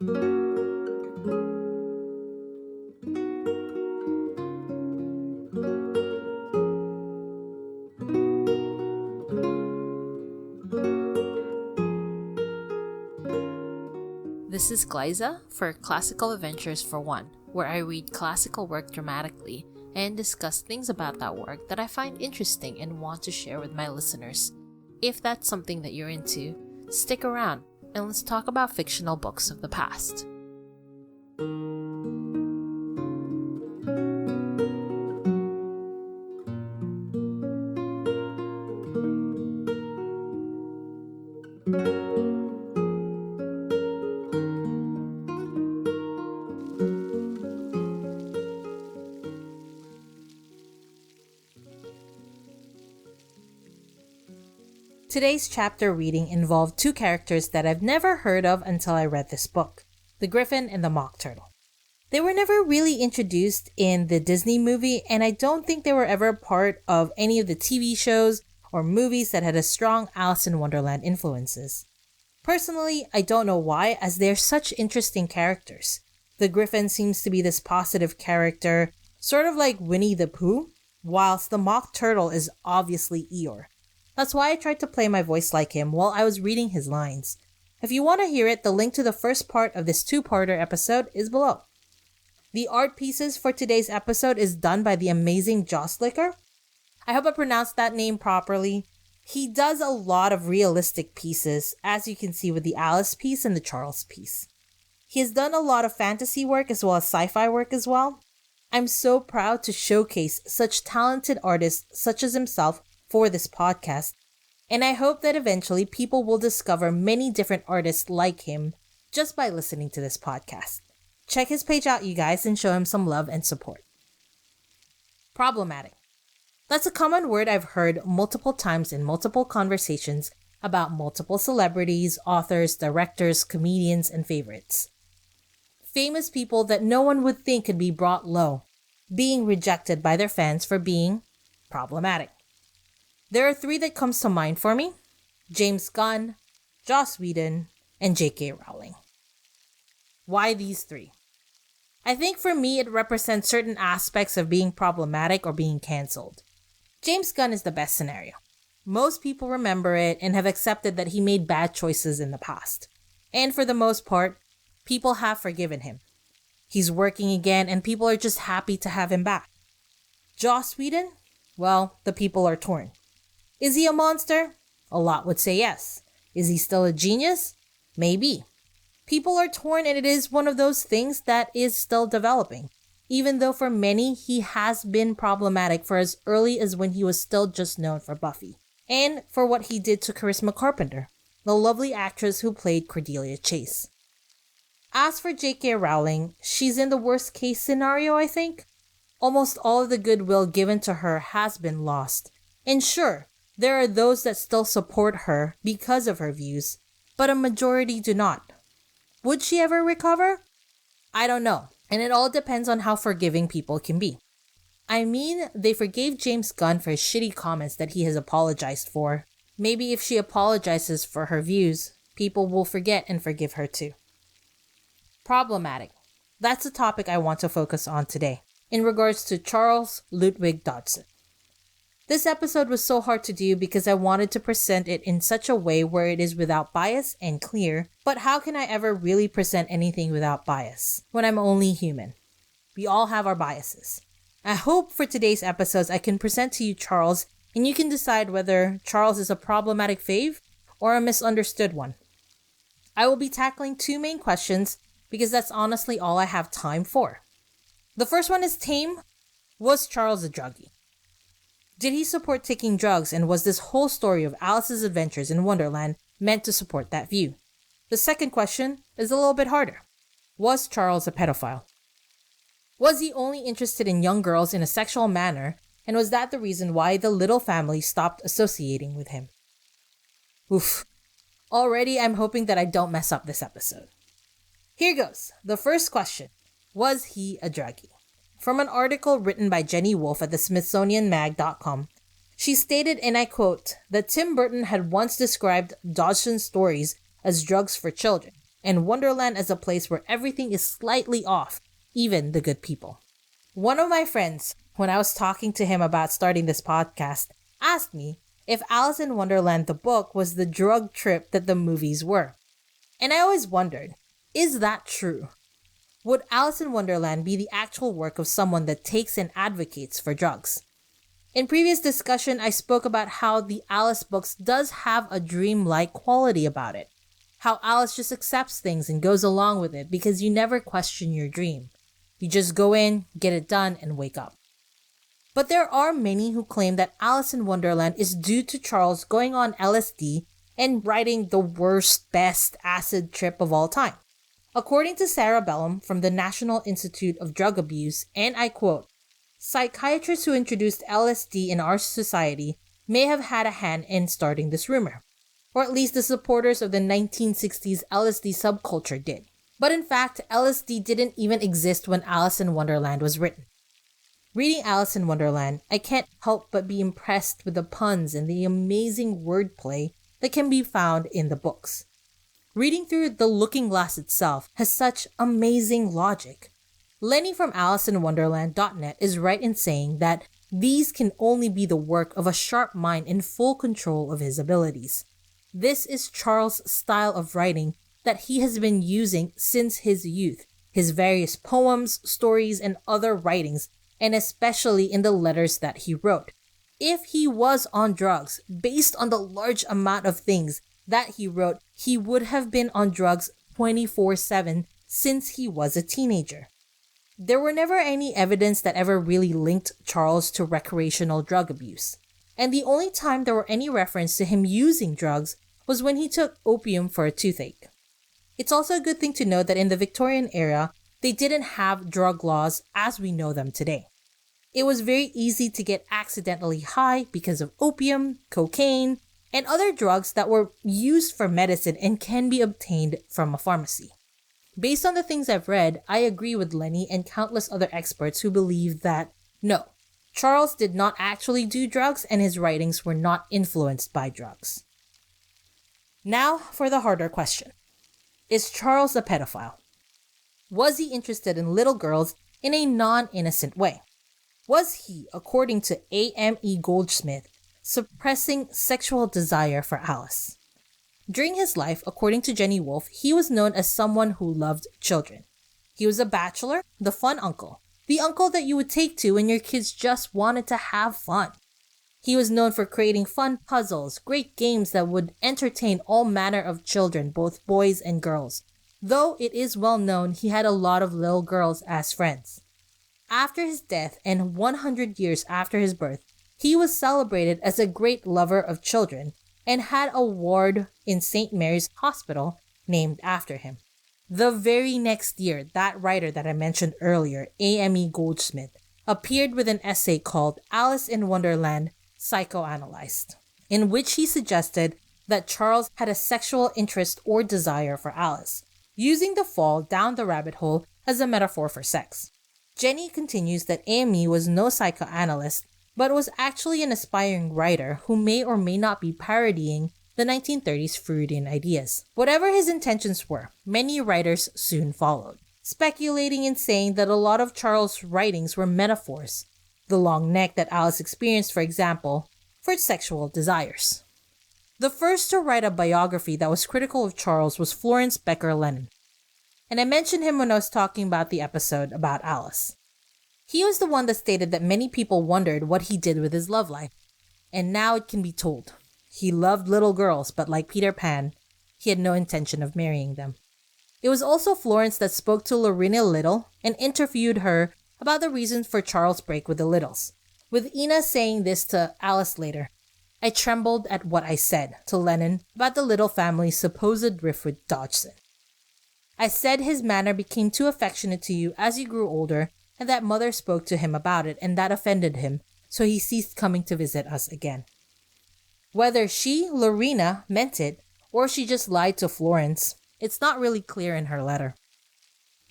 This is Glyza for Classical Adventures for One, where I read classical work dramatically and discuss things about that work that I find interesting and want to share with my listeners. If that's something that you're into, stick around and let's talk about fictional books of the past. Today's chapter reading involved two characters that I've never heard of until I read this book, the Griffin and the Mock Turtle. They were never really introduced in the Disney movie, and I don't think they were ever part of any of the TV shows or movies that had a strong Alice in Wonderland influences. Personally, I don't know why, as they're such interesting characters. The Griffin seems to be this positive character, sort of like Winnie the Pooh, whilst the Mock Turtle is obviously Eeyore. That's why I tried to play my voice like him while I was reading his lines. If you want to hear it, the link to the first part of this two-parter episode is below. The art pieces for today's episode is done by the amazing Joss Licker. I hope I pronounced that name properly. He does a lot of realistic pieces, as you can see with the Alice piece and the Charles piece. He has done a lot of fantasy work as well as sci-fi work as well. I'm so proud to showcase such talented artists such as himself for this podcast, and I hope that eventually people will discover many different artists like him just by listening to this podcast. Check his page out, you guys, and show him some love and support. Problematic. That's a common word I've heard multiple times in multiple conversations about multiple celebrities, authors, directors, comedians, and favorites. Famous people that no one would think could be brought low, being rejected by their fans for being problematic. There are three that comes to mind for me: James Gunn, Joss Whedon, and J.K. Rowling. Why these three? I think for me it represents certain aspects of being problematic or being cancelled. James Gunn is the best scenario. Most people remember it and have accepted that he made bad choices in the past. And for the most part, people have forgiven him. He's working again and people are just happy to have him back. Joss Whedon? Well, the people are torn. Is he a monster? A lot would say yes. Is he still a genius? Maybe. People are torn, and it is one of those things that is still developing, even though for many he has been problematic for as early as when he was still just known for Buffy, and for what he did to Charisma Carpenter, the lovely actress who played Cordelia Chase. As for J.K. Rowling, she's in the worst case scenario, I think. Almost all of the goodwill given to her has been lost, and sure, there are those that still support her because of her views, but a majority do not. Would she ever recover? I don't know, and it all depends on how forgiving people can be. I mean, they forgave James Gunn for his shitty comments that he has apologized for. Maybe if she apologizes for her views, people will forget and forgive her too. Problematic. That's the topic I want to focus on today, in regards to Charles Ludwig Dodgson. This episode was so hard to do because I wanted to present it in such a way where it is without bias and clear, but how can I ever really present anything without bias when I'm only human? We all have our biases. I hope for today's episodes I can present to you Charles and you can decide whether Charles is a problematic fave or a misunderstood one. I will be tackling two main questions because that's honestly all I have time for. The first one is tame. Was Charles a druggie? Did he support taking drugs, and was this whole story of Alice's adventures in Wonderland meant to support that view? The second question is a little bit harder. Was Charles a pedophile? Was he only interested in young girls in a sexual manner, and was that the reason why the little family stopped associating with him? Oof. Already I'm hoping that I don't mess up this episode. Here goes. The first question. Was he a druggie? From an article written by Jenny Wolfe at the SmithsonianMag.com, she stated, and I quote, that Tim Burton had once described Dodgson's stories as drugs for children, and Wonderland as a place where everything is slightly off, even the good people. One of my friends, when I was talking to him about starting this podcast, asked me if Alice in Wonderland the book was the drug trip that the movies were. And I always wondered, is that true? Would Alice in Wonderland be the actual work of someone that takes and advocates for drugs? In previous discussion, I spoke about how the Alice books does have a dreamlike quality about it. How Alice just accepts things and goes along with it because you never question your dream. You just go in, get it done, and wake up. But there are many who claim that Alice in Wonderland is due to Charles going on LSD and writing the worst, best acid trip of all time. According to Sarah Bellum from the National Institute of Drug Abuse, and I quote, "Psychiatrists who introduced LSD in our society may have had a hand in starting this rumor. Or at least the supporters of the 1960s LSD subculture did. But in fact, LSD didn't even exist when Alice in Wonderland was written." Reading Alice in Wonderland, I can't help but be impressed with the puns and the amazing wordplay that can be found in the books. Reading through The Looking Glass itself has such amazing logic. Lenny from AliceInWonderland.net is right in saying that these can only be the work of a sharp mind in full control of his abilities. This is Charles' style of writing that he has been using since his youth, his various poems, stories, and other writings, and especially in the letters that he wrote. If he was on drugs, based on the large amount of things that he wrote, he would have been on drugs 24/7 since he was a teenager. There were never any evidence that ever really linked Charles to recreational drug abuse. And the only time there were any reference to him using drugs was when he took opium for a toothache. It's also a good thing to note that in the Victorian era, they didn't have drug laws as we know them today. It was very easy to get accidentally high because of opium, cocaine, and other drugs that were used for medicine and can be obtained from a pharmacy. Based on the things I've read, I agree with Lenny and countless other experts who believe that, no, Charles did not actually do drugs and his writings were not influenced by drugs. Now for the harder question. Is Charles a pedophile? Was he interested in little girls in a non-innocent way? Was he, according to A.M.E. Goldsmith, suppressing sexual desire for Alice? During his life, according to Jenny Wolfe, he was known as someone who loved children. He was a bachelor, the fun uncle, the uncle that you would take to when your kids just wanted to have fun. He was known for creating fun puzzles, great games that would entertain all manner of children, both boys and girls, though it is well known he had a lot of little girls as friends. After his death and 100 years after his birth, he was celebrated as a great lover of children and had a ward in St. Mary's Hospital named after him. The very next year, that writer that I mentioned earlier, A.M.E. Goldsmith, appeared with an essay called Alice in Wonderland Psychoanalyzed, in which he suggested that Charles had a sexual interest or desire for Alice, using the fall down the rabbit hole as a metaphor for sex. Jenny continues that A.M.E. was no psychoanalyst, but was actually an aspiring writer who may or may not be parodying the 1930s Freudian ideas. Whatever his intentions were, many writers soon followed, speculating and saying that a lot of Charles' writings were metaphors, the long neck that Alice experienced, for example, for sexual desires. The first to write a biography that was critical of Charles was Florence Becker Lennon, and I mentioned him when I was talking about the episode about Alice. He was the one that stated that many people wondered what he did with his love life, and now it can be told. He loved little girls, but like Peter Pan, he had no intention of marrying them. It was also Florence that spoke to Lorena Little and interviewed her about the reasons for Charles' break with the Littles, with Ina saying this to Alice later. "I trembled at what I said to Lennon about the Little family's supposed rift with Dodgson. I said his manner became too affectionate to you as you grew older, and that mother spoke to him about it, and that offended him, so he ceased coming to visit us again." Whether she, Lorena, meant it, or she just lied to Florence, it's not really clear in her letter.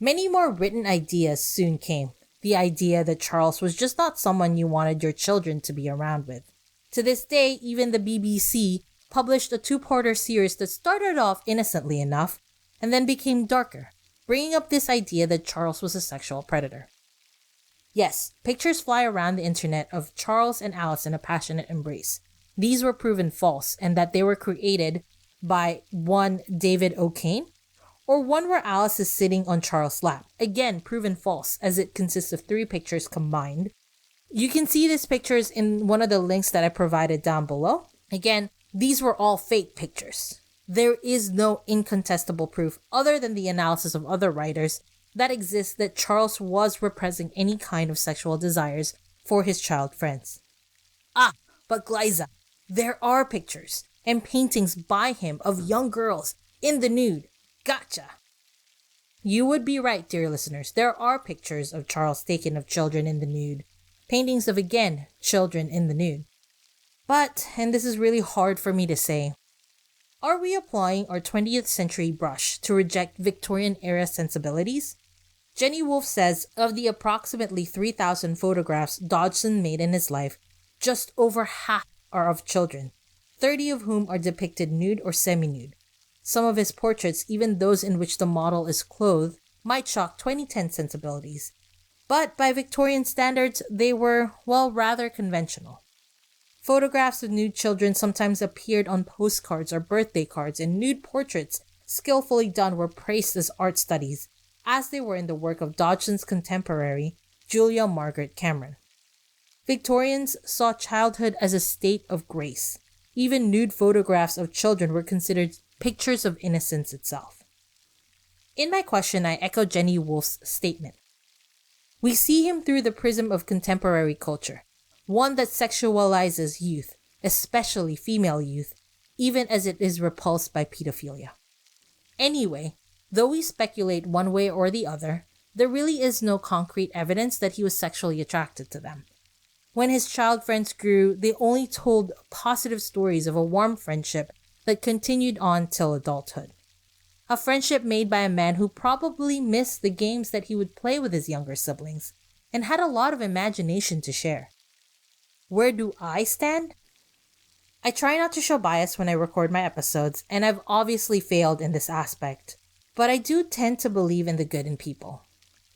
Many more written ideas soon came. The idea that Charles was just not someone you wanted your children to be around with. To this day, even the BBC published a two-parter series that started off innocently enough, and then became darker, bringing up this idea that Charles was a sexual predator. Yes, pictures fly around the internet of Charles and Alice in a passionate embrace. These were proven false, and that they were created by one David O'Kane, or one where Alice is sitting on Charles' lap. Again, proven false, as it consists of 3 pictures combined. You can see these pictures in one of the links that I provided down below. Again, these were all fake pictures. There is no incontestable proof, other than the analysis of other writers, that exists that Charles was repressing any kind of sexual desires for his child friends. But Glyza, there are pictures and paintings by him of young girls in the nude. Gotcha! You would be right, dear listeners. There are pictures of Charles taken of children in the nude. Paintings of, again, children in the nude. But, and this is really hard for me to say, are we applying our 20th century brush to reject Victorian-era sensibilities? Jenny Wolfe says, of the approximately 3,000 photographs Dodgson made in his life, just over half are of children, 30 of whom are depicted nude or semi-nude. Some of his portraits, even those in which the model is clothed, might shock 2010 sensibilities. But by Victorian standards, they were, well, rather conventional. Photographs of nude children sometimes appeared on postcards or birthday cards, and nude portraits, skillfully done, were praised as art studies, as they were in the work of Dodgson's contemporary, Julia Margaret Cameron. Victorians saw childhood as a state of grace. Even nude photographs of children were considered pictures of innocence itself. In my question, I echo Jenny Wolfe's statement. We see him through the prism of contemporary culture, one that sexualizes youth, especially female youth, even as it is repulsed by pedophilia. Anyway, though we speculate one way or the other, there really is no concrete evidence that he was sexually attracted to them. When his child friends grew, they only told positive stories of a warm friendship that continued on till adulthood. A friendship made by a man who probably missed the games that he would play with his younger siblings, and had a lot of imagination to share. Where do I stand? I try not to show bias when I record my episodes, and I've obviously failed in this aspect, but I do tend to believe in the good in people.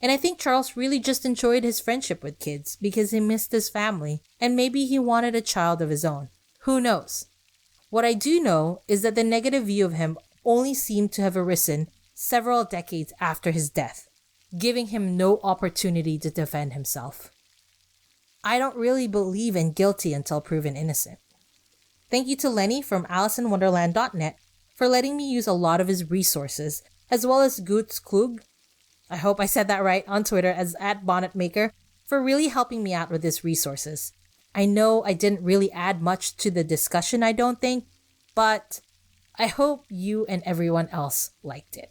And I think Charles really just enjoyed his friendship with kids because he missed his family, and maybe he wanted a child of his own. Who knows? What I do know is that the negative view of him only seemed to have arisen several decades after his death, giving him no opportunity to defend himself. I don't really believe in guilty until proven innocent. Thank you to Lenny from AliceInWonderland.net for letting me use a lot of his resources, as well as Goots Klug, I hope I said that right, on Twitter as @BonnetMaker, for really helping me out with his resources. I know I didn't really add much to the discussion, I don't think, but I hope you and everyone else liked it.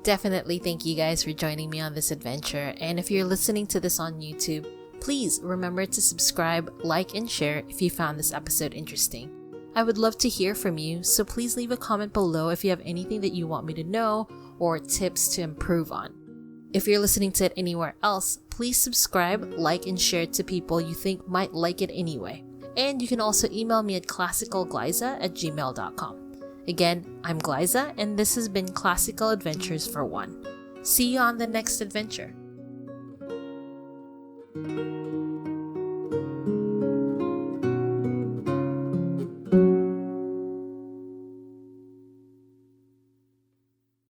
Definitely thank you guys for joining me on this adventure, and if you're listening to this on YouTube, please remember to subscribe, like, and share if you found this episode interesting. I would love to hear from you, so please leave a comment below if you have anything that you want me to know or tips to improve on. If you're listening to it anywhere else, please subscribe, like, and share it to people you think might like it anyway. And you can also email me at classicalglyza@gmail.com. Again, I'm Glyza, and this has been Classical Adventures for One. See you on the next adventure.